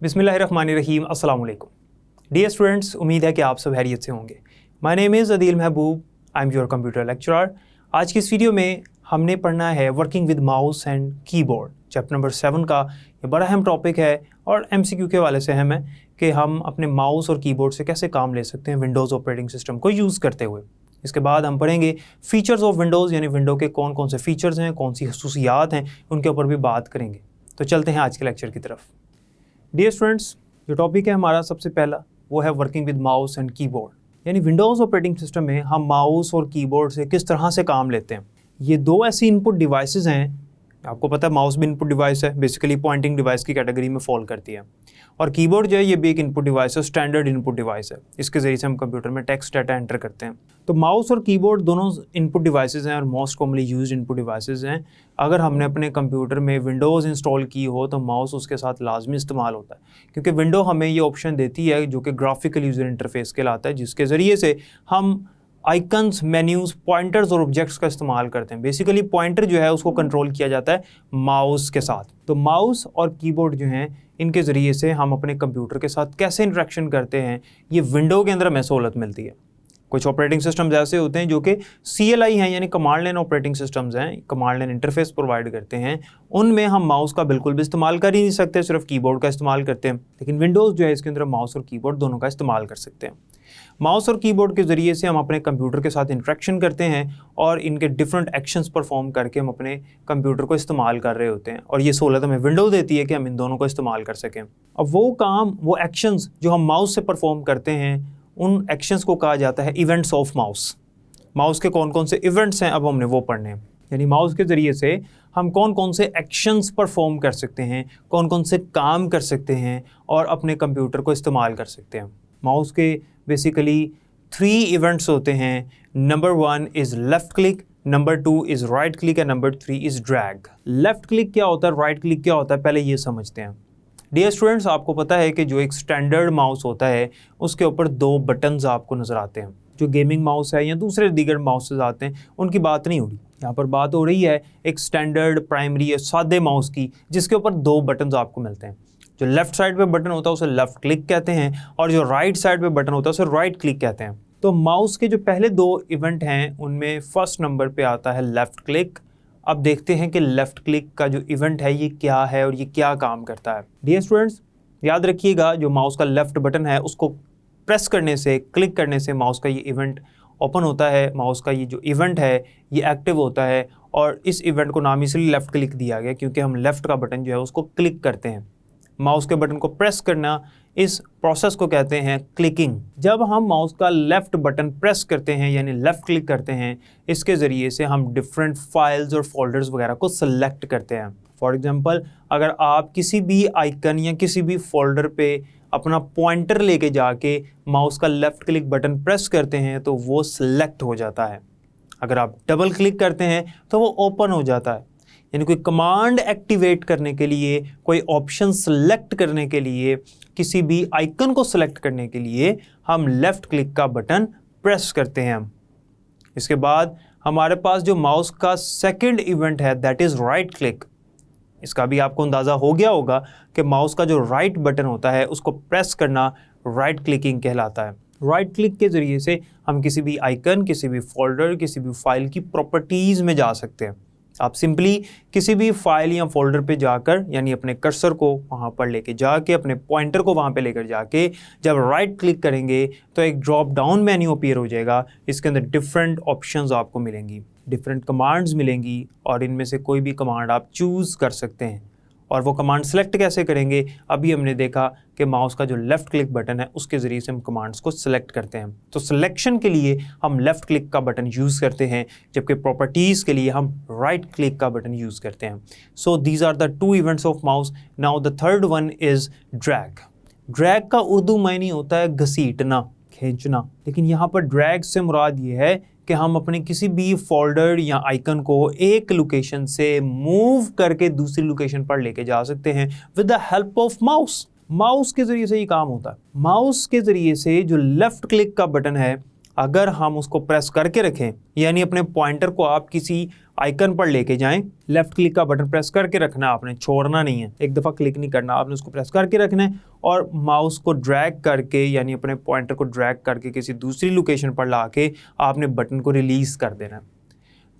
बिस्मिल्लाहिर्रहमानिर्रहीम अस्सलाम वालेकुम। डियर स्टूडेंट्स, उम्मीद है कि आप सब खैरियत से होंगे। My name is Adeel Mehboob, I am your computer lecturer. आज की इस वीडियो में हमने पढ़ना है working with mouse and keyboard, chapter number 7 का। ये बड़ा अहम टॉपिक है और MCQ के हवाले से अहम है कि हम अपने माउस और कीबोर्ड से कैसे काम ले सकते हैं विंडोज़ ऑपरेटिंग सिस्टम को यूज़ करते हुए। इसके बाद हम पढ़ेंगे फ़ीचर्स ऑफ विंडोज़, यानी विंडो के कौन कौन से फ़ीचर्स हैं, कौन सी खसूसियात हैं, उनके ऊपर भी बात करेंगे। तो चलते हैं आज के लेक्चर की तरफ। डियर स्टूडेंट्स, जो टॉपिक है हमारा सबसे पहला वो है working with mouse and keyboard, यानी विंडोज़ ऑपरेटिंग सिस्टम में हम माउस और कीबोर्ड से किस तरह से काम लेते हैं। ये दो ऐसी इनपुट डिवाइसेस हैं, आपको पता है माउस भी इनपुट डिवाइस है, बेसिकली पॉइंटिंग डिवाइस की कैटेगरी में फॉल करती है, और कीबोर्ड जो है ये भी एक इनपुट डिवाइस है, स्टैंडर्ड इनपुट डिवाइस है। इसके ज़रिए से हम कंप्यूटर में टेक्स्ट डाटा एंटर करते हैं। तो माउस और कीबोर्ड दोनों इनपुट डिवाइसेस हैं और most commonly used input devices हैं। अगर हमने अपने कंप्यूटर में विंडोज़ इंस्टॉल की हो तो माउस उसके साथ लाजमी इस्तेमाल होता है, क्योंकि विंडो हमें ये ऑप्शन देती है जो कि ग्राफिकल यूज़र इंटरफेस कहलाता है, जिसके ज़रिए से हम आइकन्स, मेन्यूज़, पॉइंटर्स और ऑब्जेक्ट्स का इस्तेमाल करते हैं। बेसिकली पॉइंटर जो है उसको कंट्रोल किया जाता है माउस के साथ। तो माउस और कीबोर्ड जो हैं इनके ज़रिए से हम अपने कंप्यूटर के साथ कैसे इंटरेक्शन करते हैं, ये विंडो के अंदर हमें सहूलत मिलती है। कुछ ऑपरेटिंग सिस्टम्स ऐसे होते हैं जो कि CLI हैं, यानी कमांड लाइन ऑपरेटिंग सिस्टम्स हैं, कमांड लाइन इंटरफेस प्रोवाइड करते हैं। उनमें हम माउस का बिल्कुल भी इस्तेमाल कर ही नहीं सकते, सिर्फ कीबोर्ड का इस्तेमाल करते हैं। लेकिन विंडोज़ जो है इसके अंदर माउस और कीबोर्ड दोनों का इस्तेमाल कर सकते हैं। माउस और कीबोर्ड के ज़रिए से हम अपने कंप्यूटर के साथ इंटरेक्शन करते हैं और इनके डिफरेंट एक्शंस परफॉर्म करके हम अपने कंप्यूटर को इस्तेमाल कर रहे होते हैं, और ये सहूलत हमें विंडोज़ देती है कि हम इन दोनों को इस्तेमाल कर सकें। अब वो काम, वो एक्शंस जो हम माउस से परफॉर्म करते हैं, उन एक्शंस को कहा जाता है इवेंट्स ऑफ माउस। माउस के कौन कौन से इवेंट्स हैं अब हमने वो पढ़ने हैं, यानी माउस के ज़रिए से हम कौन कौन से एक्शंस परफॉर्म कर सकते हैं, कौन कौन से काम कर सकते हैं और अपने कंप्यूटर को इस्तेमाल कर सकते हैं। माउस के बेसिकली 3 इवेंट्स होते हैं। Number 1 is left click, number 2 is right click and number 3 is drag. Left click क्या होता है, राइट क्लिक क्या होता है, पहले ये समझते हैं। डियर स्टूडेंट्स, आपको पता है कि जो एक स्टैंडर्ड माउस होता है उसके ऊपर 2 बटन्स आपको नज़र आते हैं। जो गेमिंग माउस है या दूसरे दीगर माउसेस आते हैं उनकी बात नहीं हो रही, यहाँ पर बात हो रही है एक स्टैंडर्ड प्राइमरी या सादे माउस की, जिसके ऊपर 2 बटन्स आपको मिलते हैं। जो लेफ़्ट साइड पे बटन होता है उसे लेफ़्ट क्लिक कहते हैं, और जो राइट साइड पे बटन होता है उसे राइट क्लिक कहते हैं। तो माउस के जो पहले 2 इवेंट हैं उनमें फर्स्ट नंबर पे आता है लेफ़्ट क्लिक। अब देखते हैं कि लेफ़्ट क्लिक का जो इवेंट है ये क्या है और ये क्या काम करता है। डियर स्टूडेंट्स, याद रखिएगा जो माउस का लेफ़्ट बटन है उसको प्रेस करने से, क्लिक करने से माउस का ये इवेंट ओपन होता है। माउस का ये जो इवेंट है ये एक्टिव होता है, और इस इवेंट को नाम इसलिए लेफ़्ट क्लिक दिया गया क्योंकि हम लेफ़्ट का बटन जो है उसको क्लिक करते हैं। माउस के बटन को प्रेस करना, इस प्रोसेस को कहते हैं क्लिकिंग। जब हम माउस का लेफ़्ट बटन प्रेस करते हैं यानी लेफ़्ट क्लिक करते हैं, इसके ज़रिए से हम डिफरेंट फाइल्स और फोल्डर्स वगैरह को सेलेक्ट करते हैं। फॉर एग्जांपल, अगर आप किसी भी आइकन या किसी भी फोल्डर पे अपना पॉइंटर लेके जाके माउस का लेफ़्ट क्लिक बटन प्रेस करते हैं तो वो सिलेक्ट हो जाता है। अगर आप डबल क्लिक करते हैं तो वो ओपन हो जाता है। यानी कोई कमांड एक्टिवेट करने के लिए, कोई ऑप्शन सेलेक्ट करने के लिए, किसी भी आइकन को सेलेक्ट करने के लिए हम लेफ़्ट क्लिक का बटन प्रेस करते हैं। इसके बाद हमारे पास जो माउस का सेकंड इवेंट है दैट इज़ राइट क्लिक। इसका भी आपको अंदाज़ा हो गया होगा कि माउस का जो राइट बटन होता है उसको प्रेस करना राइट क्लिकिंग कहलाता है। राइट क्लिक के ज़रिए से हम किसी भी आइकन, किसी भी फोल्डर, किसी भी फाइल की प्रॉपर्टीज़ में जा सकते हैं। आप सिंपली किसी भी फाइल या फोल्डर पे जाकर, यानी अपने कर्सर को वहाँ पर लेके जाके, अपने पॉइंटर को वहाँ पे लेकर जाके जब राइट क्लिक करेंगे तो एक ड्रॉप डाउन मेन्यू अपीयर हो जाएगा। इसके अंदर डिफरेंट ऑप्शंस आपको मिलेंगी, डिफरेंट कमांड्स मिलेंगी, और इनमें से कोई भी कमांड आप चूज़ कर सकते हैं। और वो कमांड सेलेक्ट कैसे करेंगे, अभी हमने देखा कि माउस का जो लेफ़्ट क्लिक बटन है उसके ज़रिए से हम कमांड्स को सिलेक्ट करते हैं। तो सिलेक्शन के लिए हम लेफ़्ट क्लिक का बटन यूज़ करते हैं, जबकि प्रॉपर्टीज़ के लिए हम राइट क्लिक का बटन यूज़ करते हैं। So these are the 2 events of mouse. Now the third one is drag. Drag का उर्दू मायने होता है घसीटना, खींचना, लेकिन यहाँ पर ड्रैग से मुराद ये है कि हम अपने किसी भी फोल्डर या आइकन को एक लोकेशन से मूव करके दूसरी लोकेशन पर लेके जा सकते हैं with the help of mouse. Mouse के ज़रिए से ये काम होता है। माउस के ज़रिए से जो लेफ़्ट क्लिक का बटन है अगर हम उसको प्रेस करके रखें, यानी अपने पॉइंटर को आप किसी आइकन पर लेके जाएं, लेफ्ट क्लिक का बटन प्रेस करके रखना है, आपने छोड़ना नहीं है, एक दफ़ा क्लिक नहीं करना, आपने उसको प्रेस करके रखना है और माउस को ड्रैग करके यानी अपने पॉइंटर को ड्रैग करके किसी दूसरी लोकेशन पर ला के आपने बटन को रिलीज़ कर देना है।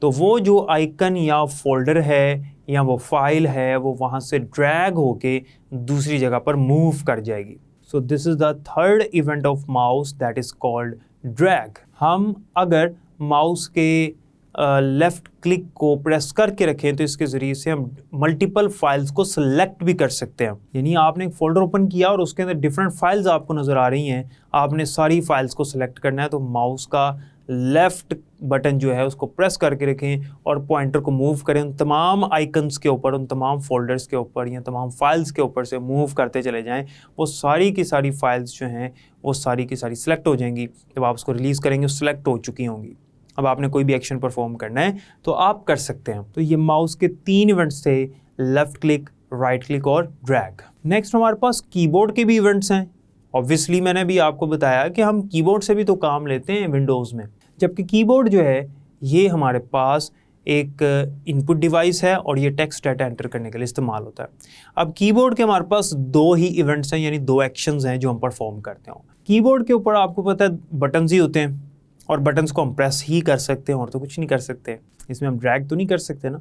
तो वो जो आइकन या फोल्डर है या वो फाइल है वो वहाँ से ड्रैग होके दूसरी जगह पर मूव कर जाएगी। So this is the third event of mouse that is called drag. हम अगर माउस के लेफ़्ट क्लिक को प्रेस करके रखें तो इसके ज़रिए से हम मल्टीपल फाइल्स को सिलेक्ट भी कर सकते हैं। यानी आपने एक फ़ोल्डर ओपन किया और उसके अंदर डिफरेंट फाइल्स आपको नज़र आ रही हैं, आपने सारी फाइल्स को सिलेक्ट करना है, तो माउस का लेफ़्ट बटन जो है उसको प्रेस करके रखें और पॉइंटर को मूव करें उन तमाम आइकन्स के ऊपर, उन तमाम फोल्डर्स के ऊपर या तमाम फाइल्स के ऊपर से मूव करते चले जाएं। वो सारी की सारी फाइल्स जो हैं वो सारी की सारी सिलेक्ट हो जाएंगी। जब आप उसको रिलीज़ करेंगे सिलेक्ट हो चुकी होंगी। अब आपने कोई भी एक्शन परफॉर्म करना है तो आप कर सकते हैं। तो ये माउस के 3 इवेंट्स थे, लेफ़्ट क्लिक, राइट क्लिक और ड्रैग। नेक्स्ट हमारे पास कीबोर्ड के भी इवेंट्स हैं। ऑब्वियसली मैंने भी आपको बताया कि हम कीबोर्ड से भी तो काम लेते हैं विंडोज़ में, जबकि कीबोर्ड जो है ये हमारे पास एक इनपुट डिवाइस है और ये टेक्स्ट डाटा एंटर करने के लिए इस्तेमाल होता है। अब कीबोर्ड के हमारे पास 2 ही इवेंट्स हैं, यानी 2 एक्शंस हैं जो हम परफॉर्म करते हैं। कीबोर्ड के ऊपर आपको पता है बटन्स ही होते हैं और बटन्स को हम प्रेस ही कर सकते हैं और तो कुछ नहीं कर सकते। इसमें हम ड्रैग तो नहीं कर सकते ना,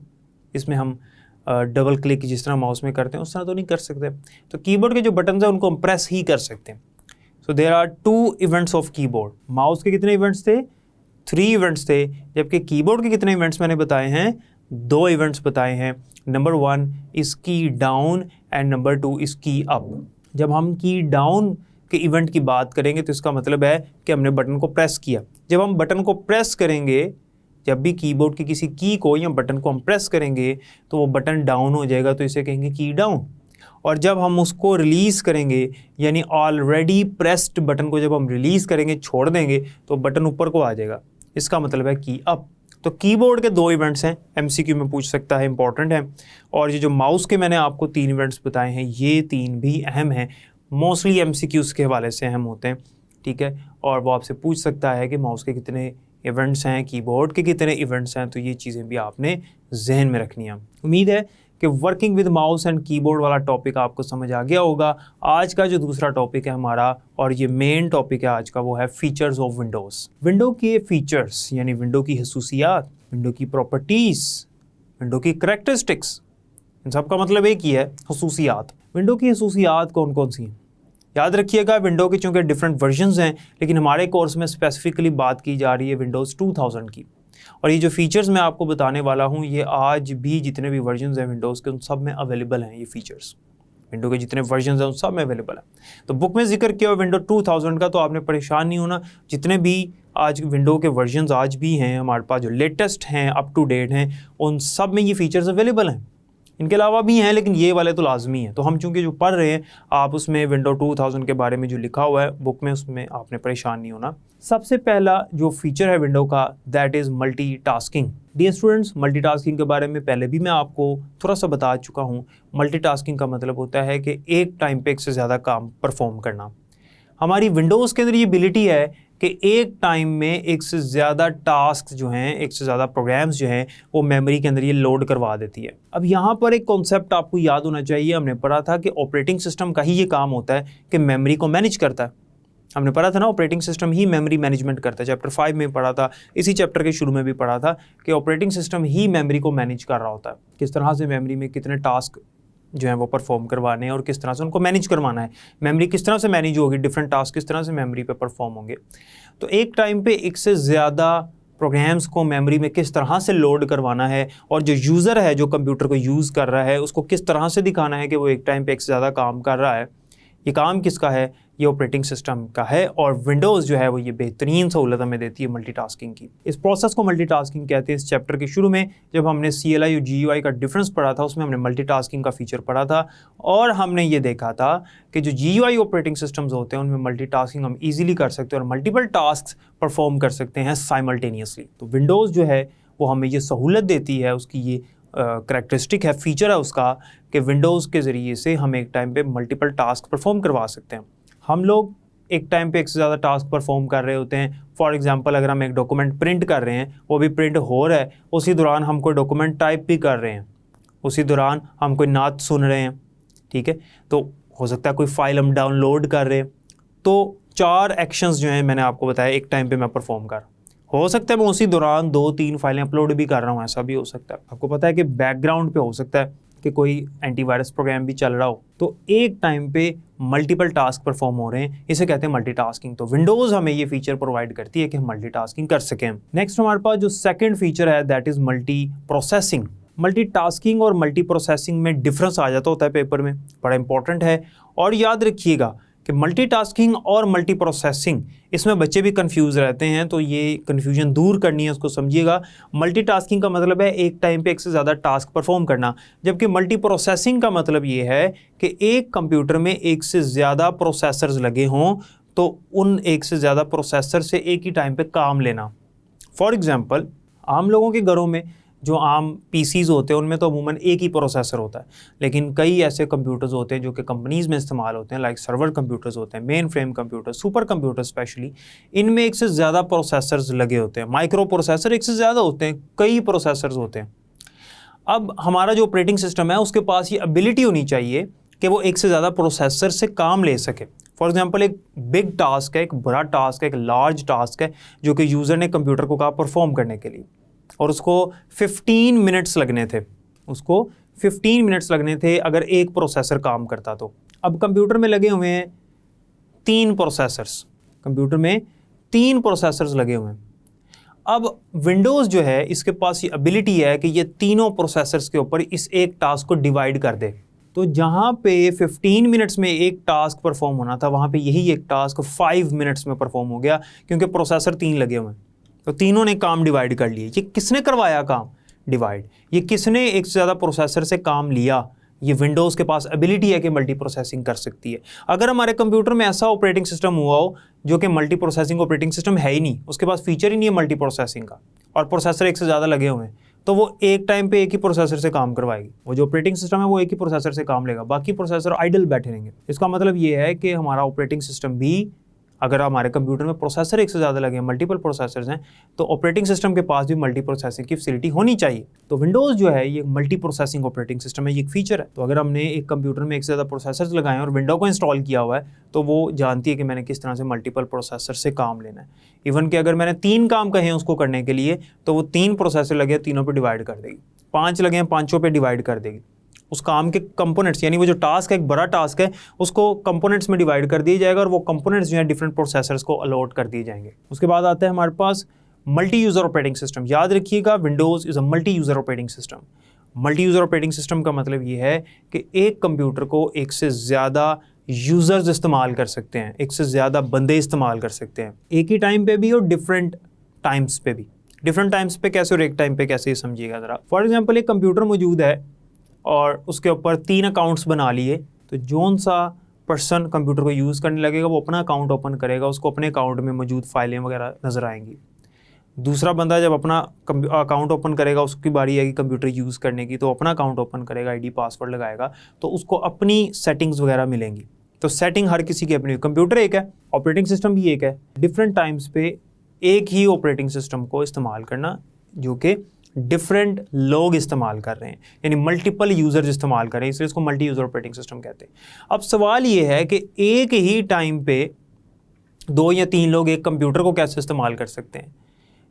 इसमें हम डबल क्लिक जिस तरह माउस में करते हैं उस तरह तो नहीं कर सकते। तो कीबोर्ड के जो बटन्स हैं उनको हम प्रेस ही कर सकते हैं। So there are 2 events of keyboard. Mouse के कितने इवेंट्स थे? 3 इवेंट्स थे, जबकि कीबोर्ड के कितने इवेंट्स मैंने बताए हैं? 2 इवेंट्स बताए हैं। नंबर 1 इज़ की डाउन एंड नंबर 2 इज़ की अप। जब हम की डाउन के इवेंट की बात करेंगे तो इसका मतलब है कि हमने बटन को प्रेस किया। जब हम बटन को प्रेस करेंगे, जब भी कीबोर्ड की किसी की को या बटन को हम प्रेस करेंगे तो वो बटन डाउन हो जाएगा, तो इसे कहेंगे की डाउन। और जब हम उसको रिलीज़ करेंगे यानी ऑलरेडी प्रेस्ड बटन को जब हम रिलीज़ करेंगे, छोड़ देंगे, तो बटन ऊपर को आ जाएगा, इसका मतलब है की अप। तो कीबोर्ड के 2 इवेंट्स हैं, एमसीक्यू में पूछ सकता है, इंपॉर्टेंट है। और ये जो माउस के मैंने आपको 3 इवेंट्स बताए हैं ये 3 भी अहम हैं, मोस्टली एमसीक्यूज़ के हवाले से अहम होते हैं, ठीक है। और वो आपसे पूछ सकता है कि माउस के कितने इवेंट्स हैं, कीबोर्ड के कितने इवेंट्स हैं, तो ये चीज़ें भी आपने जहन में रखनी है। उम्मीद है कि working with mouse and keyboard वाला टॉपिक आपको समझ आ गया होगा। आज का जो दूसरा टॉपिक है हमारा और ये मेन टॉपिक है आज का, वो है फीचर्स ऑफ विंडोज़। विंडो के फीचर्स यानी विंडो की खसूसियात, विंडो की प्रॉपर्टीज़, विंडो की करैक्टरिस्टिक्स, इन सब का मतलब एक ही है, खसूसियात। विंडो की खसूसियात कौन कौन सी हैं? याद रखिएगा विंडो के चूँकि डिफरेंट वर्जन्स हैं, लेकिन हमारे कोर्स में स्पेसिफिकली बात की जा रही है विंडोज़ 2000 की। और ये जो फीचर्स मैं आपको बताने वाला हूँ ये आज भी जितने भी वर्जन्स हैं विंडोज़ के उन सब में अवेलेबल हैं। ये फीचर्स विंडो के जितने वर्जन्स हैं उन सब में अवेलेबल है। तो बुक में जिक्र किया विंडो 2000 का, तो आपने परेशान नहीं होना। जितने भी आज विंडो के वर्जन्स आज भी हैं हमारे पास, जो लेटेस्ट हैं, अप टू डेट हैं, उन सब में ये फीचर्स अवेलेबल हैं। इनके अलावा भी हैं लेकिन ये वाले तो लाजमी हैं। तो हम चूँकि जो पढ़ रहे हैं आप उसमें विंडो 2000 के बारे में जो लिखा हुआ है बुक में, उसमें आपने परेशान नहीं होना। सबसे पहला जो फीचर है विंडो का that is multitasking. Dear students, multitasking के बारे में पहले भी मैं आपको थोड़ा सा बता चुका हूँ। मल्टीटास्किंग का मतलब होता है कि एक टाइम पे एक से ज़्यादा काम परफॉर्म करना। हमारी विंडोज़ के अंदर ये एबिलिटी है कि एक टाइम में एक से ज़्यादा टास्क जो हैं, एक से ज़्यादा प्रोग्राम्स जो हैं वो मेमोरी के अंदर ये लोड करवा देती है। अब यहाँ पर एक कॉन्सेप्ट आपको याद होना चाहिए, हमने पढ़ा था कि ऑपरेटिंग सिस्टम का ही ये काम होता है कि मेमोरी को मैनेज करता है। हमने पढ़ा था ना, ऑपरेटिंग सिस्टम ही मेमोरी मैनेजमेंट करता है। चैप्टर 5 में पढ़ा था, इसी चैप्टर के शुरू में भी पढ़ा था कि ऑपरेटिंग सिस्टम ही मेमोरी को मैनेज कर रहा होता है, किस तरह से मेमोरी में कितने टास्क जो है वो परफॉर्म करवाने हैं और किस तरह से उनको मैनेज करवाना है। मेमोरी किस तरह से मैनेज होगी, डिफरेंट टास्क किस तरह से मेमोरी पे परफॉर्म होंगे। तो एक टाइम पे एक से ज़्यादा प्रोग्राम्स को मेमोरी में किस तरह से लोड करवाना है और जो यूज़र है जो कंप्यूटर को यूज़ कर रहा है उसको किस तरह से दिखाना है कि वो एक टाइम पे एक से ज़्यादा काम कर रहा है। ये काम किसका है? ये ऑपरेटिंग सिस्टम का है। और विंडोज़ जो है वो ये बेहतरीन सहूलत हमें देती है मल्टीटास्किंग की। इस प्रोसेस को मल्टीटास्किंग कहते हैं। इस चैप्टर के शुरू में जब हमने CLI और GUI का डिफरेंस पढ़ा था उसमें हमने मल्टीटास्किंग का फीचर पढ़ा था और हमने ये देखा था कि जो GUI ऑपरेटिंग सिस्टम्स होते हैं उनमें मल्टीटास्किंग हम ईजिली कर सकते हैं और मल्टीपल टास्क परफॉर्म कर सकते हैं साइमल्टेनियसली। तो विंडोज़ जो है वो हमें ये सहूलत देती है, उसकी ये करैक्टरिस्टिक है, फीचर है उसका कि विंडोज़ के ज़रिए से हम एक टाइम पे मल्टीपल टास्क परफॉर्म करवा सकते हैं। हम लोग एक टाइम पे एक से ज़्यादा टास्क परफॉर्म कर रहे होते हैं। फॉर एग्जांपल अगर हम एक डॉक्यूमेंट प्रिंट कर रहे हैं, वो भी प्रिंट हो रहा है, उसी दौरान हम कोई डॉक्यूमेंट टाइप भी कर रहे हैं, उसी दौरान हम कोई नात सुन रहे हैं, ठीक है, तो हो सकता है कोई फाइल हम डाउनलोड कर रहे हैं। तो 4 एक्शंस जो हैं मैंने आपको बताया एक टाइम पे मैं परफॉर्म कर, हो सकता है मैं उसी दौरान 2-3 फाइलें अपलोड भी कर रहा हूँ, ऐसा भी हो सकता है। आपको पता है कि बैकग्राउंड पे हो सकता है कि कोई एंटीवायरस प्रोग्राम भी चल रहा हो, तो एक टाइम पे मल्टीपल टास्क परफॉर्म हो रहे हैं, इसे कहते हैं मल्टीटास्किंग। तो विंडोज़ हमें ये फीचर प्रोवाइड करती है कि हम मल्टीटास्किंग कर सकें। नेक्स्ट हमारे पास जो सेकंड फीचर है that is multi processing. Multitasking और मल्टी प्रोसेसिंग में डिफरेंस आ जाता होता है पेपर में, बड़ा इंपॉर्टेंट है। और याद रखिएगा कि मल्टीटास्किंग और मल्टी प्रोसेसिंग, इसमें बच्चे भी कंफ्यूज रहते हैं, तो ये कन्फ्यूजन दूर करनी है, उसको समझिएगा। मल्टीटास्किंग का मतलब है एक टाइम पे एक से ज़्यादा टास्क परफॉर्म करना, जबकि मल्टी प्रोसेसिंग का मतलब ये है कि एक कंप्यूटर में एक से ज़्यादा प्रोसेसर्स लगे हों, तो उन एक से ज़्यादा प्रोसेसर से एक ही टाइम पे काम लेना। फॉर एग्ज़ाम्पल आम लोगों के घरों में जो आम पीसीज होते हैं उनमें तो अमूमन एक ही प्रोसेसर होता है, लेकिन कई ऐसे कंप्यूटर्स होते हैं जो कि कंपनीज़ में इस्तेमाल होते हैं, लाइक सर्वर कंप्यूटर्स होते हैं, main frame computer, super computer specially, इनमें एक से ज़्यादा प्रोसेसर्स लगे होते हैं। माइक्रो प्रोसेसर एक से ज़्यादा होते हैं, कई प्रोसेसर्स होते हैं। अब हमारा जो ऑपरेटिंग सिस्टम है उसके पास ये एबिलिटी होनी चाहिए कि वो एक से ज़्यादा प्रोसेसर से काम ले सके। फॉर एग्जाम्पल एक बिग टास्क है, एक बड़ा टास्क है, एक लार्ज टास्क है जो कि यूज़र ने कंप्यूटर को कहा परफॉर्म करने के लिए, और उसको 15 मिनट्स लगने थे अगर एक प्रोसेसर काम करता तो। अब कंप्यूटर में लगे हुए हैं 3 प्रोसेसर्स लगे हुए हैं। अब विंडोज़ जो है इसके पास ये एबिलिटी है कि ये तीनों प्रोसेसर्स के ऊपर इस एक टास्क को डिवाइड कर दे। तो जहाँ पे 15 मिनट्स में एक टास्क परफॉर्म होना था, वहाँ पे यही एक टास्क 5 मिनट्स में परफॉर्म हो गया, क्योंकि प्रोसेसर 3 लगे हुए हैं, तो तीनों ने काम डिवाइड कर लिए। ये किसने करवाया काम डिवाइड? ये किसने एक से ज़्यादा प्रोसेसर से काम लिया? ये विंडोज़ के पास एबिलिटी है कि मल्टी प्रोसेसिंग कर सकती है। अगर हमारे कंप्यूटर में ऐसा ऑपरेटिंग सिस्टम हुआ हो जो कि मल्टी प्रोसेसिंग ऑपरेटिंग सिस्टम है ही नहीं, उसके पास फीचर ही नहीं है मल्टी प्रोसेसिंग का, और प्रोसेसर एक से ज़्यादा लगे हुए हैं, तो वो एक टाइम पे एक ही प्रोसेसर से काम करवाएगी। वो जो ऑपरेटिंग सिस्टम है वो एक ही प्रोसेसर से काम लेगा, बाकी प्रोसेसर आइडल बैठे रहेंगे। इसका मतलब ये है कि हमारा ऑपरेटिंग सिस्टम भी, अगर हमारे कंप्यूटर में प्रोसेसर एक से ज़्यादा लगे हैं, मल्टीपल प्रोसेसर्स हैं, तो ऑपरेटिंग सिस्टम के पास भी मल्टी प्रोसेसिंग की फैसिलिटी होनी चाहिए। तो विंडोज़ जो है ये मल्टी प्रोसेसिंग ऑपरेटिंग सिस्टम है, ये एक फीचर है। तो अगर हमने एक कंप्यूटर में एक से ज़्यादा प्रोसेसर्स लगाए हैं और विंडो को इंस्टॉल किया हुआ है, तो वो जानती है कि मैंने किस तरह से मल्टीपल प्रोसेसर से काम लेना है। इवन कि अगर मैंने 3 काम कहे हैं उसको करने के लिए, तो वो 3 प्रोसेसर लगे हैं, तीनों पर डिवाइड कर देगी, 5 लगे हैं, 5 पे डिवाइड कर देगी। उस काम के कंपोनेंट्स, यानी वो जो टास्क है, एक बड़ा टास्क है, उसको कंपोनेंट्स में डिवाइड कर दिया जाएगा, और वो कंपोनेंट्स जो है डिफरेंट प्रोसेसर्स को अलॉट कर दिए जाएंगे। उसके बाद आता है हमारे पास मल्टी यूज़र ऑपरेटिंग सिस्टम। याद रखिएगा, Windows is a multi user operating system. Multi user operating system का मतलब ये है कि एक कंप्यूटर को एक से ज़्यादा यूज़र्स इस्तेमाल कर सकते हैं, एक से ज़्यादा बंदे इस्तेमाल कर सकते हैं, एक ही टाइम पे भी और डिफरेंट टाइम्स पे भी। डिफरेंट टाइम्स पे कैसे और एक टाइम पे कैसे, ये समझिएगा ज़रा। फॉर एग्जाम्पल एक कंप्यूटर मौजूद है और उसके ऊपर 3 अकाउंट्स बना लिए, तो जौन सा पर्सन कंप्यूटर को यूज़ करने लगेगा वो अपना अकाउंट ओपन करेगा, उसको अपने अकाउंट में मौजूद फाइलें वगैरह नज़र आएंगी। दूसरा बंदा जब अपना अकाउंट ओपन करेगा, उसकी बारी आएगी कंप्यूटर यूज़ करने की, तो अपना अकाउंट ओपन करेगा, आईडी पासवर्ड लगाएगा, तो उसको अपनी सेटिंग्स वगैरह मिलेंगी। तो सेटिंग हर किसी की अपनी, कंप्यूटर एक है, ऑपरेटिंग सिस्टम भी एक है। डिफरेंट टाइम्स पे एक ही ऑपरेटिंग सिस्टम को इस्तेमाल करना जो कि डिफरेंट लोग इस्तेमाल कर रहे हैं, यानी मल्टीपल यूज़र्स इस्तेमाल कर रहे हैं, इसलिए इसको मल्टी यूज़र ऑपरेटिंग सिस्टम कहते हैं। अब सवाल ये है कि एक ही टाइम पे 2 या 3 लोग एक कंप्यूटर को कैसे इस्तेमाल कर सकते हैं।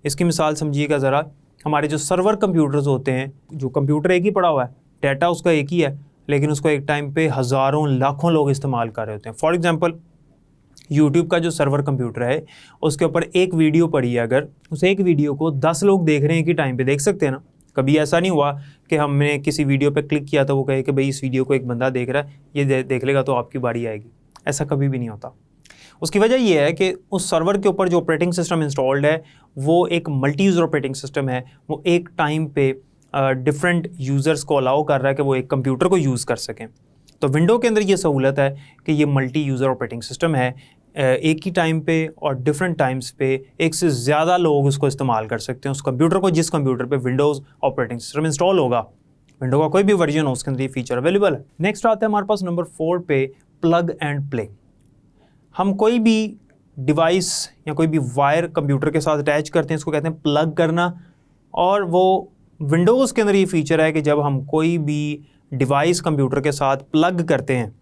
इसकी मिसाल समझिएगा ज़रा। हमारे जो सर्वर कंप्यूटर्स होते हैं, जो कंप्यूटर एक ही पड़ा हुआ है, डाटा उसका एक ही है, लेकिन उसको एक टाइम पे हज़ारों लाखों लोग इस्तेमाल कर रहे होते हैं। फॉर एग्ज़ाम्पल यूट्यूब का जो सर्वर कंप्यूटर है, उसके ऊपर एक वीडियो पड़ी है, अगर उस एक वीडियो को 10 लोग देख रहे हैं कि टाइम पे, देख सकते हैं ना। कभी ऐसा नहीं हुआ कि हमने किसी वीडियो पे क्लिक किया तो वो कहे कि भाई इस वीडियो को एक बंदा देख रहा है, ये देख लेगा तो आपकी बारी आएगी। ऐसा कभी भी नहीं होता। उसकी वजह ये है कि उस सर्वर के ऊपर जो ऑपरेटिंग सिस्टम इंस्टॉल्ड है वो एक मल्टी यूज़र ऑपरेटिंग सिस्टम है। वो एक टाइम पे डिफरेंट यूज़र्स को अलाउ कर रहा है कि वो एक कंप्यूटर को यूज़ कर सकें। तो विंडो के अंदर ये सहूलत है कि ये मल्टी यूज़र ऑपरेटिंग सिस्टम है, एक ही टाइम पे और डिफरेंट टाइम्स पे एक से ज़्यादा लोग उसको इस्तेमाल कर सकते हैं। उस कंप्यूटर को, जिस कंप्यूटर पे विंडोज़ ऑपरेटिंग सिस्टम इंस्टॉल होगा, विंडो का कोई भी वर्जन हो, उसके अंदर ये फीचर अवेलेबल है। नेक्स्ट आता है हमारे पास नंबर 4 पे, प्लग एंड प्ले। हम कोई भी डिवाइस या कोई भी वायर कंप्यूटर के साथ अटैच करते हैं, इसको कहते हैं प्लग करना। और वो विंडोज़ के अंदर ये फीचर है कि जब हम कोई भी डिवाइस कंप्यूटर के साथ प्लग करते हैं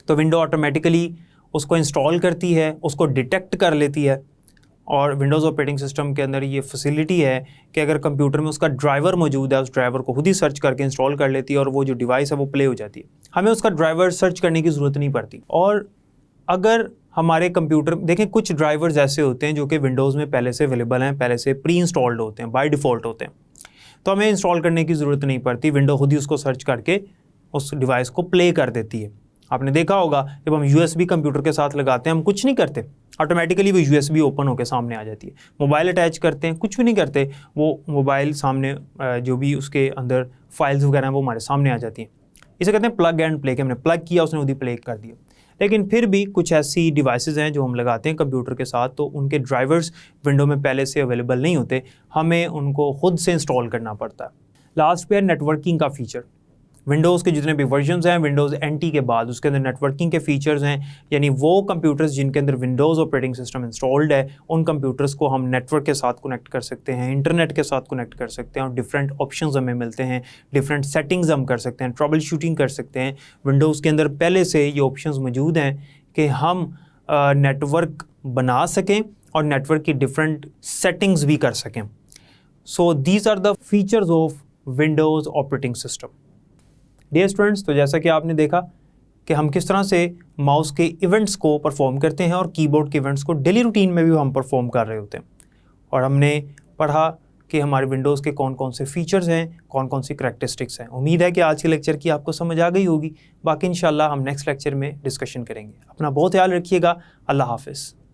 तो विंडो ऑटोमेटिकली उसको इंस्टॉल करती है, उसको डिटेक्ट कर लेती है। और विंडोज़ ऑपरेटिंग सिस्टम के अंदर ये फैसिलिटी है कि अगर कंप्यूटर में उसका ड्राइवर मौजूद है, उस ड्राइवर को खुद ही सर्च करके इंस्टॉल कर लेती है और वो जो डिवाइस है वो प्ले हो जाती है। हमें उसका ड्राइवर सर्च करने की ज़रूरत नहीं पड़ती। और अगर हमारे कंप्यूटर देखें, कुछ ड्राइवर्स ऐसे होते हैं जो कि विंडोज़ में पहले से अवेलेबल हैं, पहले से प्री इंस्टॉल्ड होते हैं, बाय डिफ़ॉल्ट होते हैं, तो हमें इंस्टॉल करने की ज़रूरत नहीं पड़ती। विंडो खुद ही उसको सर्च करके उस डिवाइस को प्ले कर देती है। आपने देखा होगा जब हम USB कंप्यूटर के साथ लगाते हैं, हम कुछ नहीं करते, ऑटोमेटिकली वो USB ओपन होकर सामने आ जाती है। मोबाइल अटैच करते हैं, कुछ भी नहीं करते, वो मोबाइल सामने जो भी उसके अंदर फाइल्स वगैरह हैं वो हमारे सामने आ जाती हैं। इसे कहते हैं प्लग एंड प्ले, कि हमने प्लग किया, उसने खुद ही प्ले कर दिया। लेकिन फिर भी कुछ ऐसी डिवाइसेस हैं जो हम लगाते हैं कंप्यूटर के साथ, तो उनके ड्राइवर्स विंडो में पहले से अवेलेबल नहीं होते, हमें उनको खुद से इंस्टॉल करना पड़ता है। लास्ट पे है नेटवर्किंग का फीचर। विंडोज़ के जितने भी वर्जन्स हैं, विंडोज़ NT के बाद उसके अंदर नेटवर्किंग के फीचर्स हैं, यानी वो कंप्यूटर्स जिनके अंदर विंडोज़ ऑपरेटिंग सिस्टम इंस्टॉल्ड है, उन कंप्यूटर्स को हम नेटवर्क के साथ कनेक्ट कर सकते हैं, इंटरनेट के साथ कनेक्ट कर सकते हैं और डिफरेंट ऑप्शंस हमें मिलते हैं, डिफरेंट सेटिंग्स हम कर सकते हैं, ट्रबल शूटिंग कर सकते हैं। विंडोज़ के अंदर पहले से ये ऑप्शंस मौजूद हैं कि हम नेटवर्क बना सकें और नेटवर्क की डिफरेंट सेटिंग्स भी कर सकें। So these are the features of Windows operating system. Dear students, तो जैसा कि आपने देखा कि हम किस तरह से माउस के इवेंट्स को परफॉर्म करते हैं और कीबोर्ड के इवेंट्स को डेली रूटीन में भी हम परफॉर्म कर रहे होते हैं। और हमने पढ़ा कि हमारे विंडोज़ के कौन कौन से फीचर्स हैं, कौन कौन सी करैक्टरिस्टिक्स हैं। उम्मीद है कि आज के लेक्चर की आपको समझ आ गई होगी। बाकी इंशाल्लाह हम नेक्स्ट लेक्चर में डिस्कशन करेंगे। अपना बहुत ख्याल रखिएगा। अल्लाह हाफ़िज़।